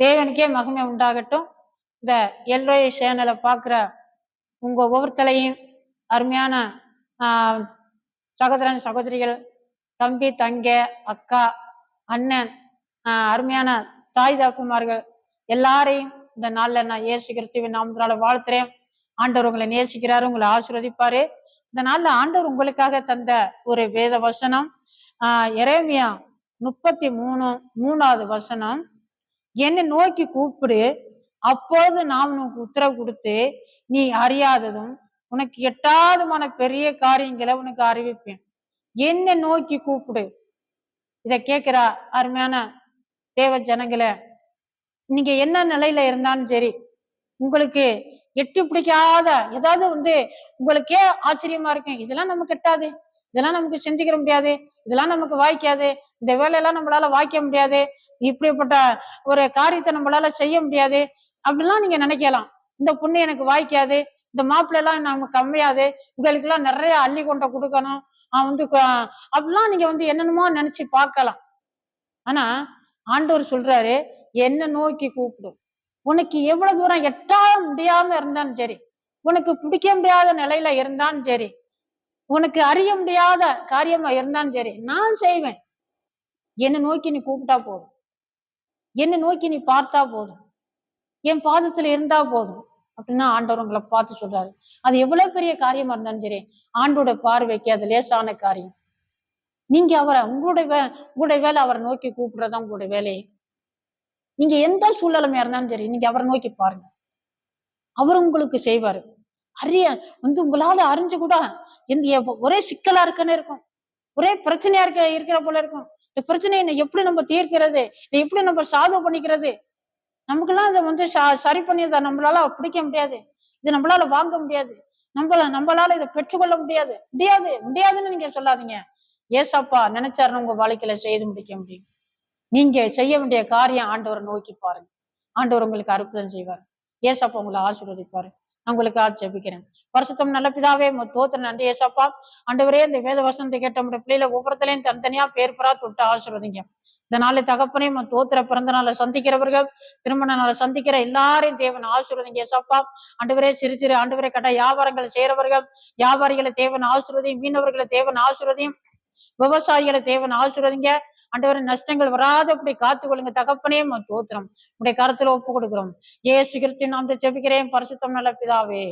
தேவனுக்கே மகிமை உண்டாகட்டும். இந்த எல்ரோய் சேனலை பார்க்குற உங்க ஒவ்வொருத்தலையும் அருமையான சகோதரன் சகோதரிகள், தம்பி தங்க அக்கா அண்ணன், அருமையான தாய் தாக்குமார்கள் எல்லாரையும் இந்த நாள்ல நான் இயேசு கிறிஸ்துவின் நாமத்தினால வாழ்த்துறேன். ஆண்டவர் உங்களை நேசிக்கிறாரு, உங்களை ஆசீர்வதிப்பாரு. இந்த நாள்ல ஆண்டவர் உங்களுக்காக தந்த ஒரு வேத வசனம் எரேமியா 33:3 வசனம், என்னை நோக்கி கூப்பிடு, அப்போது நான் உனக்கு உத்தரவு கொடுத்து நீ அறியாததும் உனக்கு எட்டாதமான பெரிய காரியங்களை உனக்கு அறிவிப்பேன். என்னை நோக்கி கூப்பிடு. இத கேட்கிற அருமையான தேவ ஜனங்களை, நீங்க என்ன நிலையில இருந்தாலும் சரி, உங்களுக்கு எட்டி பிடிக்காத ஏதாவது உங்களுக்கே ஆச்சரியமா இருக்கு, இதெல்லாம் நமக்கு எட்டாது, இதெல்லாம் நமக்கு செஞ்சுக்கிற முடியாது, இதெல்லாம் நமக்கு வாய்க்காது, இந்த வேலையெல்லாம் நம்மளால வாய்க்க முடியாது, இப்படிப்பட்ட ஒரு காரியத்தை நம்மளால செய்ய முடியாது அப்படிலாம் நீங்க நினைக்கலாம். இந்த பொண்ணு எனக்கு வாய்க்காது, இந்த மாப்பிள்ளை எல்லாம் நமக்கு கம்மியாது, உங்களுக்கு எல்லாம் நிறைய அள்ளி கொண்ட கொடுக்கணும், அப்படிலாம் நீங்க என்னென்னமோ நினைச்சு பார்க்கலாம். ஆனா ஆண்டவர் சொல்றாரு, என்ன நோக்கி கூப்பிடும். உனக்கு எவ்வளவு தூரம் எட்ட முடியாம இருந்தாலும் சரி, உனக்கு பிடிக்க முடியாத நிலையில இருந்தாலும் சரி, உனக்கு அறிய முடியாத காரியமா இருந்தாலும் சரி, நான் செய்வேன். என்னை நோக்கி நீ கூப்பிட்டா போதும், என்னை நோக்கி நீ பார்த்தா போதும், என் பாதத்துல இருந்தா போதும் அப்படின்னா ஆண்டவர் உங்களை பார்த்து சொல்றாரு. அது எவ்வளவு பெரிய காரியமா இருந்தாலும் சரி, ஆண்டோட பார்வைக்கு அது லேசான காரியம். நீங்க அவரை உங்களுடைய வேலை அவரை நோக்கி கூப்பிடுறதா உங்களுடைய வேலையை. நீங்க எந்த சூழ்நிலைமையா இருந்தாலும் சரி, நீங்க அவரை நோக்கி பாருங்க, அவர் உங்களுக்கு செய்வாரு. உங்களால அறிஞ்சு கூட ஒரே சிக்கலா இருக்குன்னு இருக்கும், ஒரே பிரச்சனையா இருக்கிற போல இருக்கும். இந்த பிரச்சனையை எப்படி நம்ம தீர்க்கிறது, இதை எப்படி நம்ம சால்வ் பண்ணிக்கிறது, நமக்கெல்லாம் இதை சரி பண்ணி நம்மளால பிடிக்க முடியாது, இது நம்மளால வாங்க முடியாது, நம்மளால இதை பெற்றுக்கொள்ள முடியாது முடியாதுன்னு நீங்க சொல்லாதீங்க. ஏசப்பா நினைச்சாருன்னு உங்க வாழ்க்கையில செய்து முடிக்க முடியும். நீங்க செய்ய வேண்டிய காரியம் ஆண்டவரை நோக்கி பாருங்க, ஆண்டவர் உங்களுக்கு அற்புதம் செய்வார். ஏசப்பா உங்களை ஆசீர்வதிப்பாரு. நான் உங்களுக்கு ஜெபிக்கிறேன். பரிசுத்தம் நல்ல பிதாவே, தோத்திர நன்றி ஏசப்பா. ஆண்டவரே, இந்த வேத வசனத்தை கேட்ட நம்முடைய பிள்ளைல ஒவ்வொருத்தரையும் தனித்தனியா பேர் பெறா தொட்டு ஆசீர்வதிங்க. இந்த நாளை தகப்பனே, தோத்திர பிறந்த நாளை சந்திக்கிறவர்கள், திருமண நாளை சந்திக்கிற எல்லாரையும் தேவன் ஆசீர்வதிங்க ஏசப்பா. ஆண்டவரே, சிறு சிறு ஆண்டவரே கட்ட வியாபாரங்கள் செய்யறவர்கள், வியாபாரிகளை தேவன் ஆசீர்வதியும், மீனவர்களை தேவன் ஆசீர்வதியும், விவசாயிகளை தேவன் ஆசீர்வதிங்க. ஆண்டவரே, நஷ்டங்கள் வராதபடி காத்துக்கொள்ளுங்க தகப்பனே. தோத்திரம் உடைய கருத்துல ஒப்பு கொடுக்கிறோம். இயேசு கிறிஸ்துவின் நாமத்தில் ஜெபிக்கிறேன் பரிசுத்தம் நல்ல பிதாவே.